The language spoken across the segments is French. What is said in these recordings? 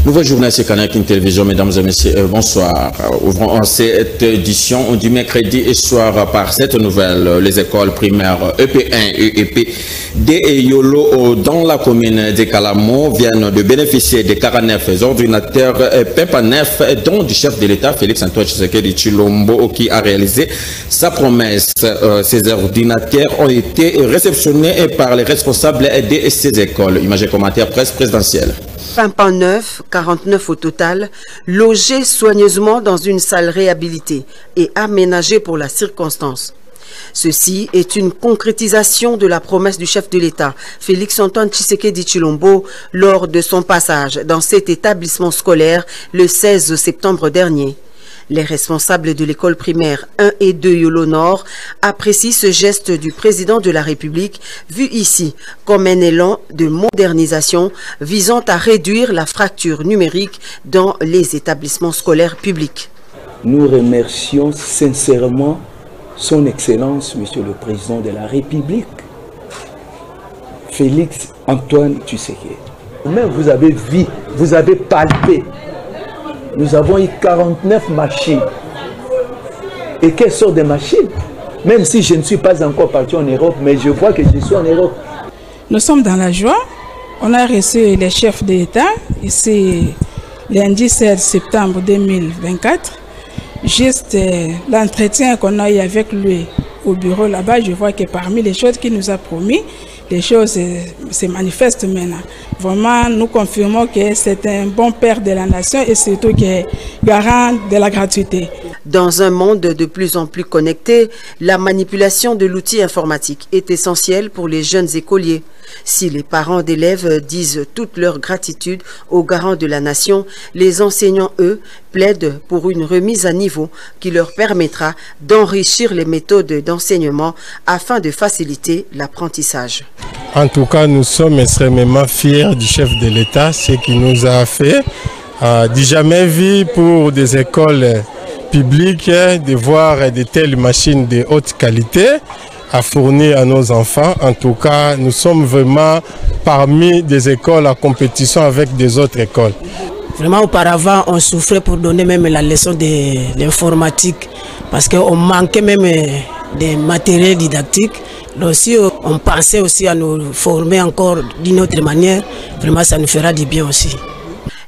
Nouvelle journée sur Canal Télévision, mesdames et messieurs, bonsoir. Ouvrons cette édition du mercredi et soir par cette nouvelle. Les écoles primaires EP1 et EP2 et Yolo dans la commune de Calamo viennent de bénéficier de 49 ordinateurs PEPA 9, dont du chef de l'État Félix-Antoine Tshisekedi Tshilombo qui a réalisé sa promesse. Ces ordinateurs ont été réceptionnés par les responsables de ces écoles. Image et commentaire presse présidentielle. PEPA 9, 49 au total, logés soigneusement dans une salle réhabilitée et aménagée pour la circonstance. Ceci est une concrétisation de la promesse du chef de l'État, Félix-Antoine Tshisekedi Tshilombo, lors de son passage dans cet établissement scolaire le 16 septembre dernier. Les responsables de l'école primaire 1 et 2 Yolo Nord apprécient ce geste du président de la République, vu ici comme un élan de modernisation visant à réduire la fracture numérique dans les établissements scolaires publics. Nous remercions sincèrement son Excellence, Monsieur le Président de la République, Félix-Antoine Tshisekedi. Même vous avez vu, vous avez palpé. Nous avons eu 49 machines. Et quelle sorte de machines? Même si je ne suis pas encore parti en Europe, mais je vois que je suis en Europe. Nous sommes dans la joie. On a reçu les chefs de l'État ici lundi 16 septembre 2024. Juste l'entretien qu'on a eu avec lui au bureau là-bas, je vois que parmi les choses qu'il nous a promis, les choses se manifestent maintenant. Vraiment, nous confirmons que c'est un bon père de la nation et surtout qui est garant de la gratuité. Dans un monde de plus en plus connecté, la manipulation de l'outil informatique est essentielle pour les jeunes écoliers. Si les parents d'élèves disent toute leur gratitude aux garants de la nation, les enseignants, eux, plaident pour une remise à niveau qui leur permettra d'enrichir les méthodes d'enseignement afin de faciliter l'apprentissage. En tout cas, nous sommes extrêmement fiers du chef de l'État, ce qu'il nous a fait. Du jamais vu pour des écoles publiques de voir de telles machines de haute qualité à fournir à nos enfants. En tout cas, nous sommes vraiment parmi des écoles en compétition avec des autres écoles. Vraiment, auparavant, on souffrait pour donner même la leçon de l'informatique parce qu'on manquait même des matériels didactiques. Donc si on pensait aussi à nous former encore d'une autre manière, vraiment ça nous fera du bien aussi.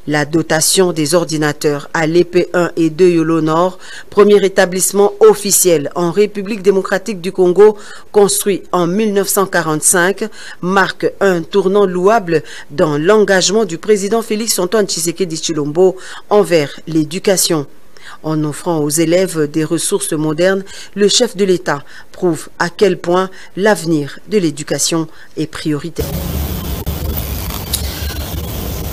La dotation des ordinateurs à l'EP1 et 2 Yolo Nord, premier établissement officiel en République démocratique du Congo, construit en 1945, marque un tournant louable dans l'engagement du président Félix-Antoine Tshisekedi Tshilombo envers l'éducation. En offrant aux élèves des ressources modernes, le chef de l'État prouve à quel point l'avenir de l'éducation est prioritaire.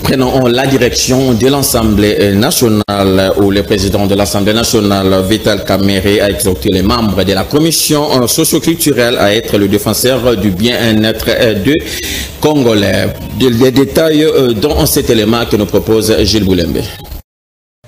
Prenons la direction de l'Assemblée nationale où le président de l'Assemblée nationale, Vital Kamerhe, a exhorté les membres de la commission socio-culturelle à être le défenseur du bien-être des Congolais. Les détails dans cet élément que nous propose Gilles Boulembe.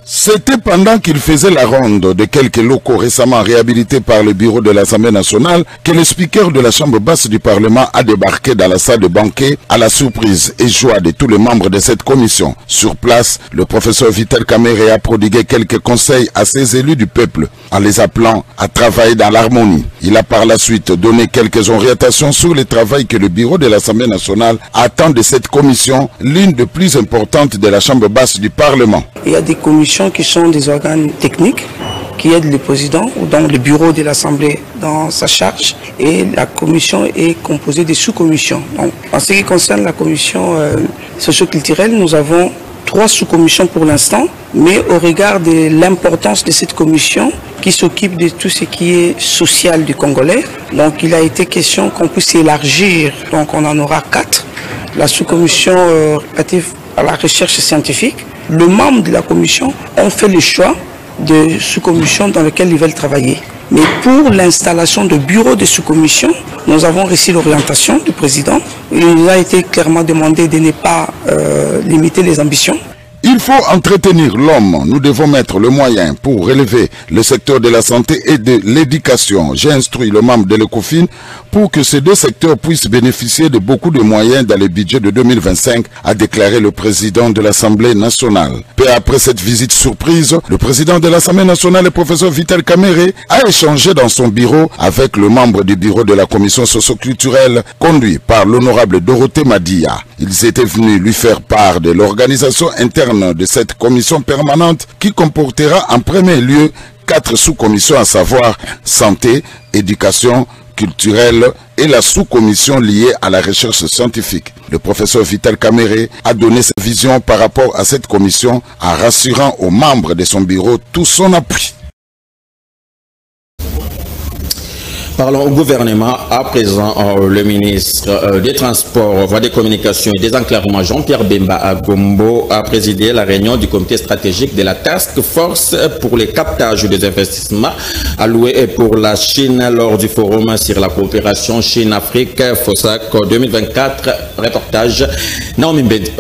C'était pendant qu'il faisait la ronde de quelques locaux récemment réhabilités par le bureau de l'Assemblée nationale que le speaker de la Chambre basse du Parlement a débarqué dans la salle de banquet à la surprise et joie de tous les membres de cette commission. Sur place, le professeur Vital Kamerhe a prodigué quelques conseils à ses élus du peuple en les appelant à travailler dans l'harmonie. Il a par la suite donné quelques orientations sur le travail que le bureau de l'Assemblée nationale attend de cette commission, l'une des plus importantes de la Chambre basse du Parlement. Il y a des commissions qui sont des organes techniques qui aident le président ou dans le bureau de l'Assemblée dans sa charge, et la commission est composée de sous-commissions. Donc, en ce qui concerne la commission socio-culturelle, nous avons 3 sous-commissions pour l'instant, mais au regard de l'importance de cette commission qui s'occupe de tout ce qui est social du Congolais, donc il a été question qu'on puisse élargir, donc on en aura 4. La sous-commission relative à la recherche scientifique. Les membres de la commission ont fait le choix de sous-commissions dans lesquelles ils veulent travailler. Mais pour l'installation de bureaux de sous-commission, nous avons reçu l'orientation du président. Il nous a été clairement demandé de ne pas limiter les ambitions. Il faut entretenir l'homme. Nous devons mettre le moyen pour relever le secteur de la santé et de l'éducation. J'ai instruit le membre de l'ECOFIN pour que ces deux secteurs puissent bénéficier de beaucoup de moyens dans le budget de 2025, a déclaré le président de l'Assemblée nationale. Peu après cette visite surprise, le président de l'Assemblée nationale, le professeur Vital Kamerhe, a échangé dans son bureau avec le membre du bureau de la commission socio-culturelle conduit par l'honorable Dorothée Madia. Ils étaient venus lui faire part de l'organisation interne de cette commission permanente qui comportera en premier lieu 4 sous-commissions, à savoir santé, éducation, culturelle et la sous-commission liée à la recherche scientifique. Le professeur Vital Kamerhe a donné sa vision par rapport à cette commission en rassurant aux membres de son bureau tout son appui. Parlons au gouvernement. À présent, le ministre des Transports, Voies des Communications et des Enclavements, Jean-Pierre Bemba Gombo, a présidé la réunion du comité stratégique de la Task Force pour les captages des investissements alloués pour la Chine lors du forum sur la coopération Chine-Afrique, FOSAC 2024. Reportage Naomi Mbed.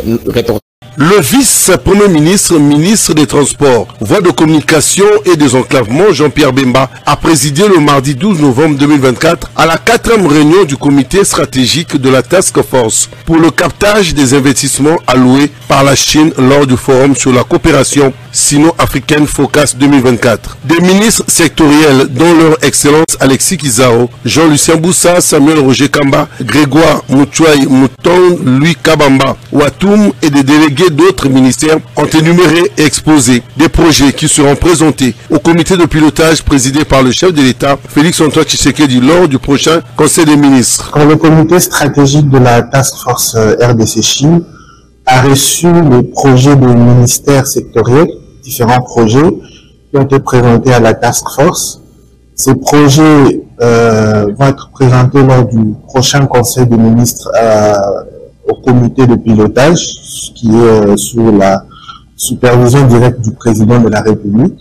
Le vice-premier ministre, ministre des Transports, Voies de Communication et des Enclavements, Jean-Pierre Bemba, a présidé le mardi 12 novembre 2024 à la 4e réunion du comité stratégique de la Task Force pour le captage des investissements alloués par la Chine lors du forum sur la coopération sino-africaine FOCAS 2024. Des ministres sectoriels dont leur excellence Alexis Kizao, Jean-Lucien Boussa, Samuel Roger Kamba, Grégoire Mouchouaï Mouton, Louis Kabamba, Watoum et des délégués d'autres ministères ont énuméré et exposé des projets qui seront présentés au comité de pilotage présidé par le chef de l'État, Félix-Antoine Tshisekedi, lors du prochain Conseil des ministres. Quand le comité stratégique de la Task Force RDC Chine a reçu les projets des ministères sectoriels, différents projets qui ont été présentés à la Task Force, ces projets vont être présentés lors du prochain Conseil des ministres au comité de pilotage, qui est sous la supervision directe du président de la République,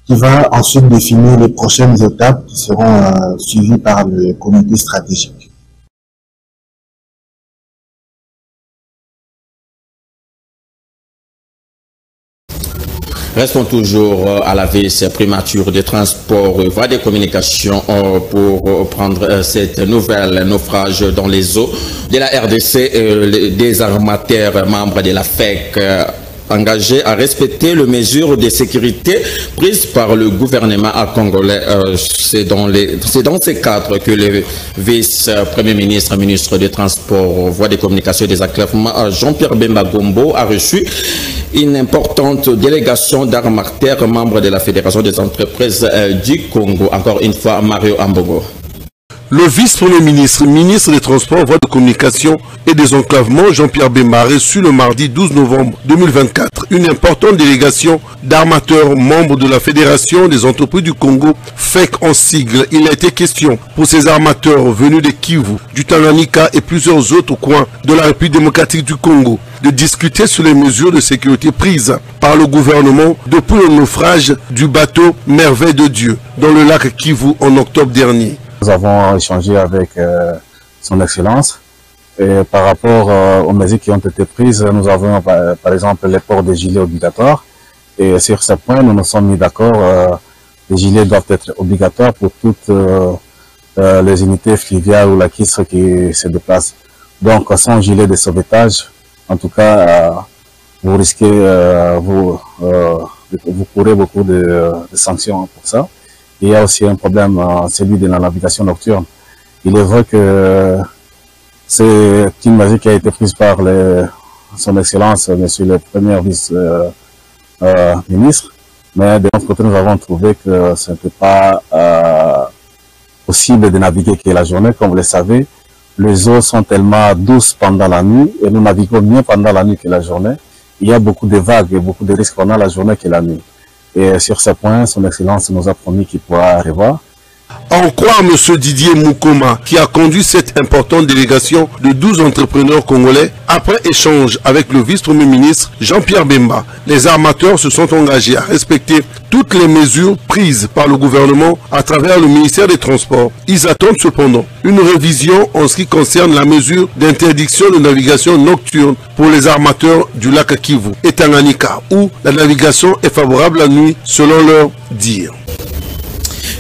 qui va ensuite définir les prochaines étapes qui seront suivies par le comité stratégique. Restons toujours à la vice-primature des transports et voies des communications pour prendre cette nouvelle naufrage dans les eaux de la RDC. Des armateurs membres de la FEC engagés à respecter les mesures de sécurité prises par le gouvernement congolais. C'est dans ces cadres que le vice-premier ministre, ministre des Transports, Voies des Communications et des Enclavements, Jean-Pierre Bemba Gombo, a reçu une importante délégation d'armateurs membres de la Fédération des entreprises du Congo. Encore une fois, Mario Ambogo. Le vice-premier ministre, ministre des Transports, Voies de Communication et des Enclavements, Jean-Pierre Bemba, a reçu le mardi 12 novembre 2024 une importante délégation d'armateurs membres de la Fédération des entreprises du Congo, FEC en sigle. Il a été question pour ces armateurs venus de Kivu, du Tanganyika et plusieurs autres coins de la République démocratique du Congo de discuter sur les mesures de sécurité prises par le gouvernement depuis le naufrage du bateau Merveille de Dieu dans le lac Kivu en octobre dernier. Nous avons échangé avec son Excellence et par rapport aux mesures qui ont été prises, nous avons par exemple les ports des gilets obligatoires et sur ce point nous nous sommes mis d'accord, les gilets doivent être obligatoires pour toutes les unités fluviales ou lacustres qui se déplacent. Donc sans gilet de sauvetage, en tout cas vous risquez, vous courez beaucoup de sanctions pour ça. Il y a aussi un problème, celui de la navigation nocturne. Il est vrai que c'est une mesure qui a été prise par son Excellence, Monsieur le Premier vice-ministre, mais de notre côté, nous avons trouvé que ce n'était pas possible de naviguer que la journée. Comme vous le savez, les eaux sont tellement douces pendant la nuit et nous naviguons mieux pendant la nuit que la journée. Il y a beaucoup de vagues et beaucoup de risques pendant la journée que la nuit. Et sur ce point, son Excellence nous a promis qu'il pourra revoir. En croire M. Didier Moukoma, qui a conduit cette importante délégation de 12 entrepreneurs congolais, après échange avec le vice-premier ministre Jean-Pierre Bemba, les armateurs se sont engagés à respecter toutes les mesures prises par le gouvernement à travers le ministère des Transports. Ils attendent cependant une révision en ce qui concerne la mesure d'interdiction de navigation nocturne pour les armateurs du lac Kivu et Tanganyika, où la navigation est favorable la nuit selon leur dire.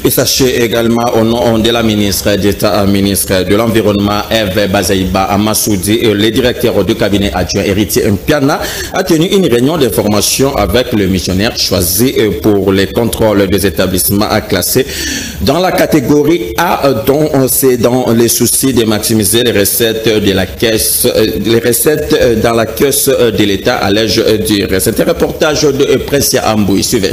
Et sachez également au nom de la ministre d'État, ministre de l'Environnement, Eve Bazaïba Amassoudi, le directeur du cabinet adjoint Héritier Mpiana a tenu une réunion d'information avec le missionnaire choisi pour les contrôles des établissements classés dans la catégorie A, dont c'est dans les soucis de maximiser les recettes de la caisse, les recettes dans la caisse de l'État, allège dire. C'est un reportage de Pressia Ambouy. Suivez.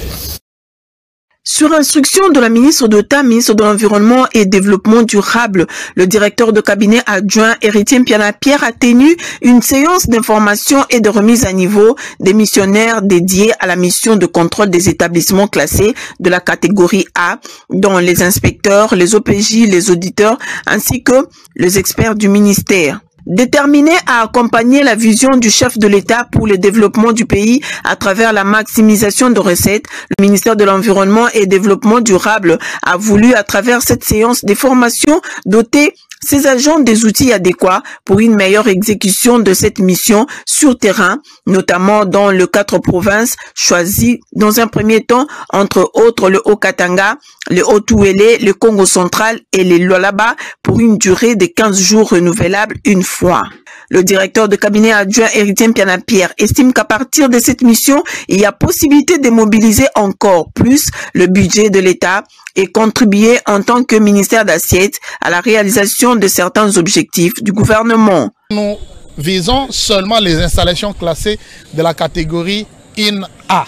Sur instruction de la ministre d'État, ministre de l'Environnement et Développement durable, le directeur de cabinet adjoint Héritier Mpiana Pierre a tenu une séance d'information et de remise à niveau des missionnaires dédiés à la mission de contrôle des établissements classés de la catégorie A, dont les inspecteurs, les OPJ, les auditeurs, ainsi que les experts du ministère. Déterminé à accompagner la vision du chef de l'État pour le développement du pays à travers la maximisation de recettes, le ministère de l'Environnement et Développement durable a voulu, à travers cette séance de formation, doter ces agents des outils adéquats pour une meilleure exécution de cette mission sur terrain, notamment dans les 4 provinces choisies dans un premier temps, entre autres le Haut-Katanga, le Haut-Touélé, le Congo central et les Lualaba, pour une durée de 15 jours renouvelable une fois. Le directeur de cabinet adjoint Héritier Mpiana Pierre estime qu'à partir de cette mission, il y a possibilité de mobiliser encore plus le budget de l'État et contribuer en tant que ministère d'assiette à la réalisation de certains objectifs du gouvernement. Nous visons seulement les installations classées de la catégorie INA.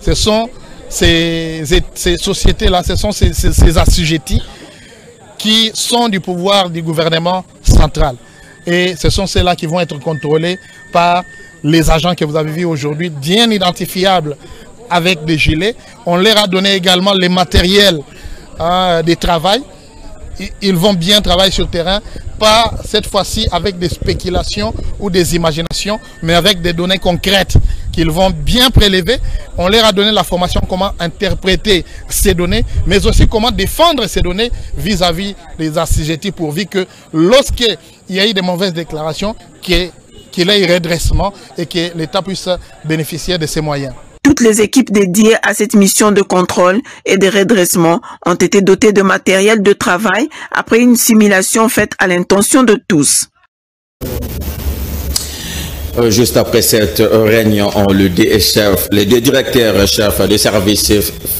Ce sont ces sociétés-là, ce sont ces assujettis qui sont du pouvoir du gouvernement central. Et ce sont ceux-là qui vont être contrôlés par les agents que vous avez vus aujourd'hui, bien identifiables avec des gilets. On leur a donné également les matériels de travail. Ils vont bien travailler sur le terrain, pas cette fois-ci avec des spéculations ou des imaginations, mais avec des données concrètes qu'ils vont bien prélever. On leur a donné la formation comment interpréter ces données, mais aussi comment défendre ces données vis-à-vis des assujettis, pourvu que lorsqu'il y a eu des mauvaises déclarations, qu'il y ait redressement et que l'État puisse bénéficier de ces moyens. Toutes les équipes dédiées à cette mission de contrôle et de redressement ont été dotées de matériel de travail après une simulation faite à l'intention de tous. Juste après cette réunion, les deux directeurs chefs des services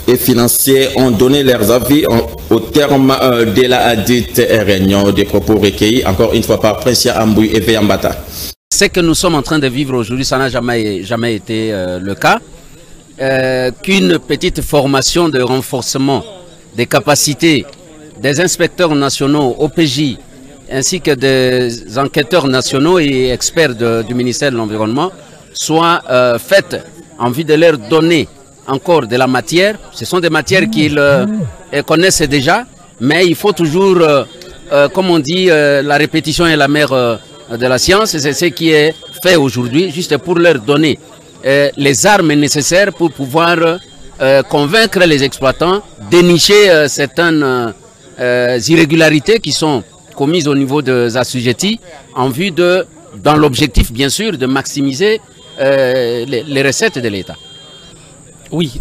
et financiers ont donné leurs avis au terme de la dite réunion. Des propos recueillis encore une fois par Pressia Ambouy et Veyambata. Ce que nous sommes en train de vivre aujourd'hui, ça n'a jamais été le cas. Qu'une petite formation de renforcement des capacités des inspecteurs nationaux, OPJ, ainsi que des enquêteurs nationaux et experts du ministère de l'Environnement soit faite en vue de leur donner encore de la matière. Ce sont des matières qu'ils connaissent déjà, mais il faut toujours, comme on dit, la répétition est la mère de la science, et c'est ce qui est fait aujourd'hui, juste pour leur donner les armes nécessaires pour pouvoir convaincre les exploitants, dénicher certaines irrégularités qui sont commises au niveau des assujettis en vue de, dans l'objectif bien sûr, de maximiser les recettes de l'État. Oui,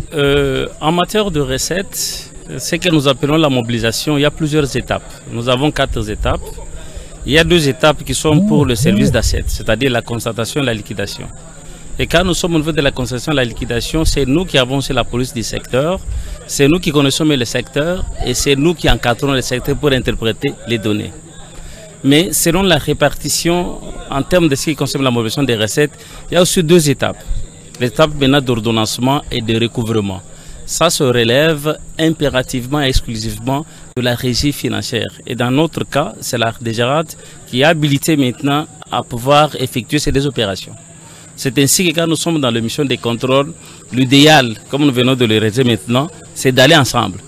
en matière de recettes, ce que nous appelons la mobilisation, il y a plusieurs étapes. Nous avons 4 étapes. Il y a 2 étapes qui sont pour le service d'assiette, c'est-à-dire la constatation et la liquidation. Et quand nous sommes au niveau de la constatation et la liquidation, c'est nous qui avons la police du secteur, c'est nous qui connaissons le secteur et c'est nous qui encadrons le secteur pour interpréter les données. Mais selon la répartition, en termes de ce qui concerne la mobilisation des recettes, il y a aussi 2 étapes. L'étape maintenant d'ordonnancement et de recouvrement. Ça se relève impérativement et exclusivement de la régie financière. Et dans notre cas, c'est la DGRAD qui est habilitée maintenant à pouvoir effectuer ces 2 opérations. C'est ainsi que quand nous sommes dans la mission de contrôle, l'idéal, comme nous venons de le réaliser maintenant, c'est d'aller ensemble.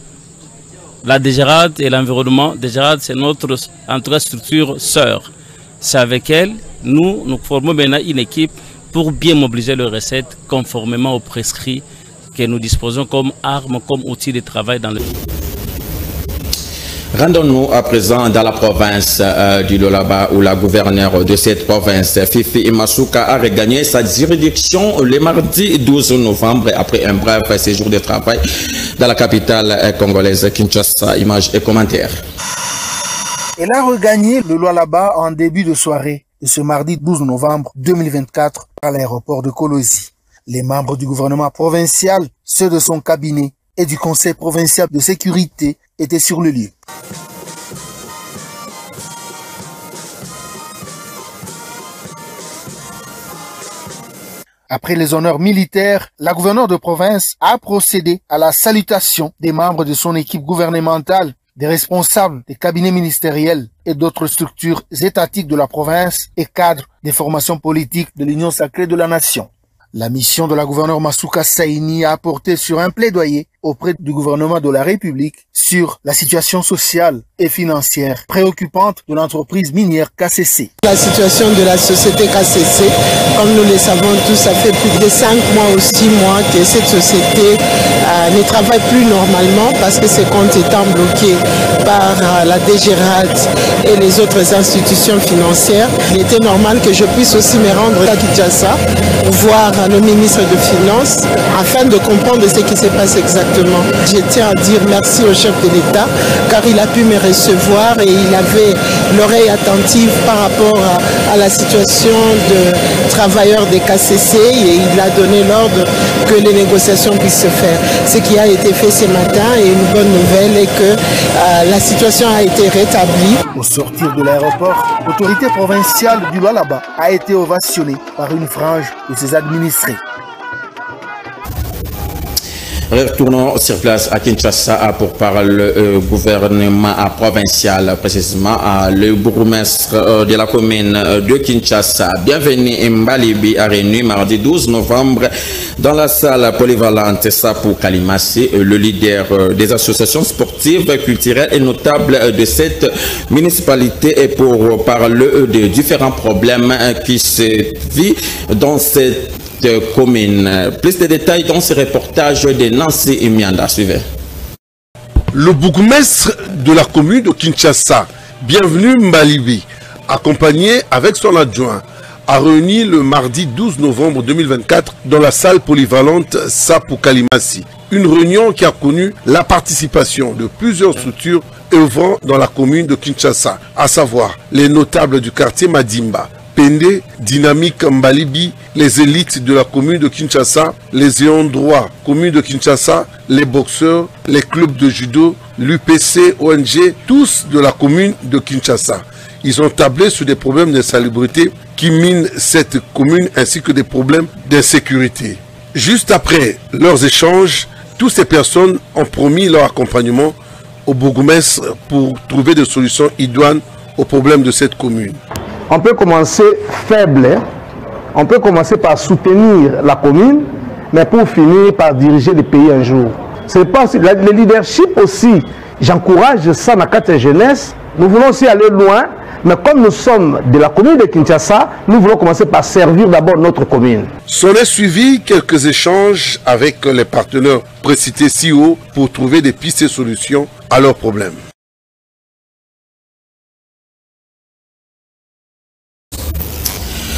la DGRAD et l'environnement. DGRAD, c'est notre structure sœur. C'est avec elle, nous formons maintenant une équipe pour bien mobiliser les recettes conformément aux prescrits que nous disposons comme armes, comme outils de travail dans le pays. Rendons-nous à présent dans la province du Lualaba où la gouverneure de cette province, Fifi Imasuka, a regagné sa juridiction le mardi 12 novembre après un bref séjour de travail dans la capitale congolaise Kinshasa. Images et commentaires. Elle a regagné le Lualaba en début de soirée de ce mardi 12 novembre 2024 à l'aéroport de Kolosi. Les membres du gouvernement provincial, ceux de son cabinet et du conseil provincial de sécurité étaient sur le lieu. Après les honneurs militaires, la gouverneure de province a procédé à la salutation des membres de son équipe gouvernementale, des responsables des cabinets ministériels et d'autres structures étatiques de la province et cadres des formations politiques de l'Union sacrée de la nation. La mission de la gouverneure Masuka Saini a porté sur un plaidoyer auprès du gouvernement de la République sur la situation sociale et financière préoccupante de l'entreprise minière KCC. La situation de la société KCC, comme nous le savons tous, ça fait plus de 5 mois ou 6 mois que cette société ne travaille plus normalement parce que ses comptes étant bloqués par la DGRAD et les autres institutions financières. Il était normal que je puisse aussi me rendre à Kinshasa pour voir le ministre de Finances afin de comprendre ce qui se passe exactement. Je tiens à dire merci au chef de l'État car il a pu me recevoir et il avait l'oreille attentive par rapport à la situation de travailleurs des KCC et il a donné l'ordre que les négociations puissent se faire. Ce qui a été fait ce matin est une bonne nouvelle et que la situation a été rétablie. Au sortir de l'aéroport, l'autorité provinciale du Lualaba a été ovationnée par une frange de ses administrés. Retournons sur place à Kinshasa pour parler le gouvernement provincial, précisément le bourgmestre de la commune de Kinshasa. Bienvenue Mbalibi a réuni mardi 12 novembre dans la salle polyvalente Sapou Kalimasi, le leader des associations sportives, culturelles et notables de cette municipalité et pour parler de différents problèmes qui se vivent dans cette commune. Plus de détails dans ce reportage de Nancy Imianda. Suivez. Le bourgmestre de la commune de Kinshasa, bienvenue Mbalibi, accompagné avec son adjoint, a réuni le mardi 12 novembre 2024 dans la salle polyvalente Sapou Kalimasi. Une réunion qui a connu la participation de plusieurs structures œuvrant dans la commune de Kinshasa, à savoir les notables du quartier Madimba, Pende, Dynamique Mbalibi, les élites de la commune de Kinshasa, les ayants droit commune de Kinshasa, les boxeurs, les clubs de judo, l'UPC, ONG, tous de la commune de Kinshasa. Ils ont tablé sur des problèmes d'insalubrité qui minent cette commune ainsi que des problèmes d'insécurité. Juste après leurs échanges, toutes ces personnes ont promis leur accompagnement au bourgmestre pour trouver des solutions idoines aux problèmes de cette commune. On peut commencer faible, on peut commencer par soutenir la commune, mais pour finir par diriger le pays un jour. C'est pas le leadership aussi, j'encourage ça dans la jeunesse. Nous voulons aussi aller loin, mais comme nous sommes de la commune de Kinshasa, nous voulons commencer par servir d'abord notre commune. S'en est suivi quelques échanges avec les partenaires précités si haut pour trouver des pistes et solutions à leurs problèmes.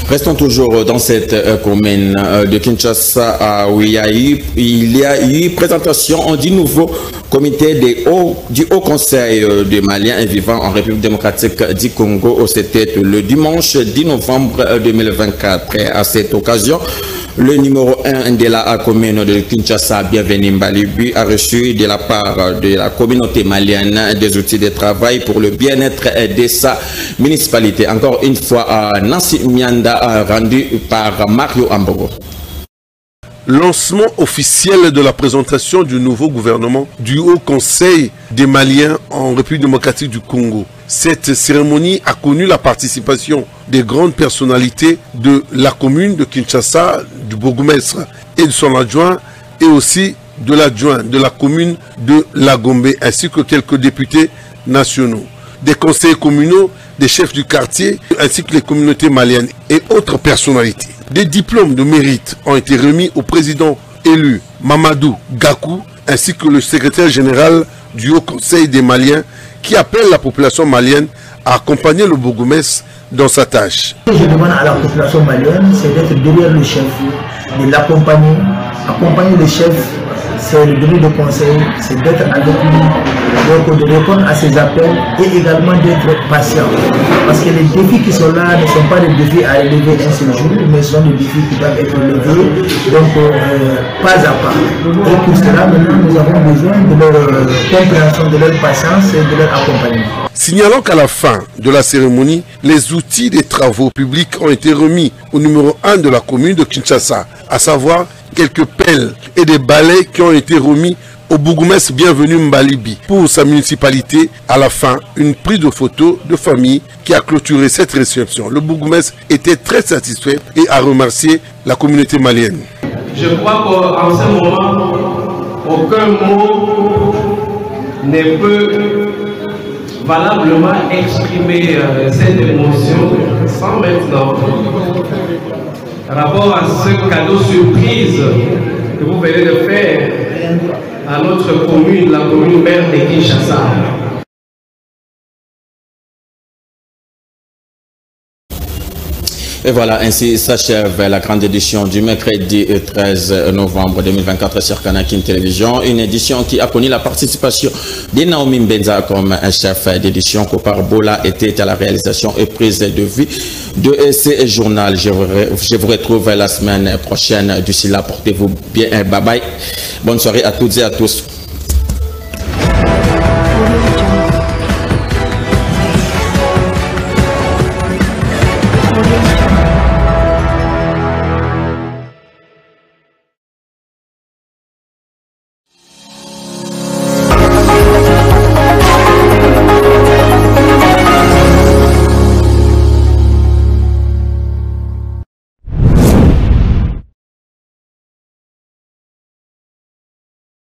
Restons toujours dans cette commune de Kinshasa où il y a eu présentation du nouveau comité du Haut Conseil des Maliens vivant en République démocratique du Congo. C'était le dimanche 10 novembre 2024. Et à cette occasion, le numéro 1 de la commune de Kinshasa, Bienvenue Mbalibi, a reçu de la part de la communauté malienne des outils de travail pour le bien-être de sa municipalité. Encore une fois, Nancy Mianda, rendu par Mario Ambogo. Lancement officiel de la présentation du nouveau gouvernement du Haut Conseil des Maliens en République démocratique du Congo. Cette cérémonie a connu la participation des grandes personnalités de la commune de Kinshasa, du bourgmestre et de son adjoint, et aussi de l'adjoint de la commune de Lagombe ainsi que quelques députés nationaux, des conseillers communaux, des chefs du quartier ainsi que les communautés maliennes et autres personnalités. Des diplômes de mérite ont été remis au président élu Mamadou Gakou ainsi que le secrétaire général du Haut Conseil des Maliens qui appelle la population malienne à accompagner le bourgmestre dans sa tâche. Ce que je demande à la population malienne, c'est d'être derrière le chef, de l'accompagner. Accompagner le chef, c'est le devoir de conseil, c'est d'être avec lui, donc de répondre à ses appels et également d'être patient. Parce que les défis qui sont là ne sont pas des défis à relever un seul jour, mais ce sont des défis qui doivent être relevés, donc pas à pas. Et pour cela, maintenant, nous avons besoin de leur compréhension, de leur patience et de leur accompagnement. Signalons qu'à la fin de la cérémonie, les outils des travaux publics ont été remis au numéro 1 de la commune de Kinshasa, à savoir quelques pelles et des balais qui ont été remis au bourgmestre Bienvenu Mbalibi pour sa municipalité. À la fin, une prise de photo de famille qui a clôturé cette réception. Le bourgmestre était très satisfait et a remercié la communauté malienne. Je crois qu'en ce moment, aucun mot ne peut valablement exprimer cette émotion sans maintenant rapport à ce cadeau surprise que vous venez de faire à notre commune, la commune mère de Kinshasa. Et voilà, ainsi s'achève la grande édition du mercredi 13 novembre 2024 sur Kanakin Télévision. Une édition qui a connu la participation de Naomi Mbenza comme un chef d'édition. Kopar Bola était à la réalisation et prise de vue de ce journal. Je vous retrouve la semaine prochaine. D'ici là, portez-vous bien. Bye bye. Bonne soirée à toutes et à tous.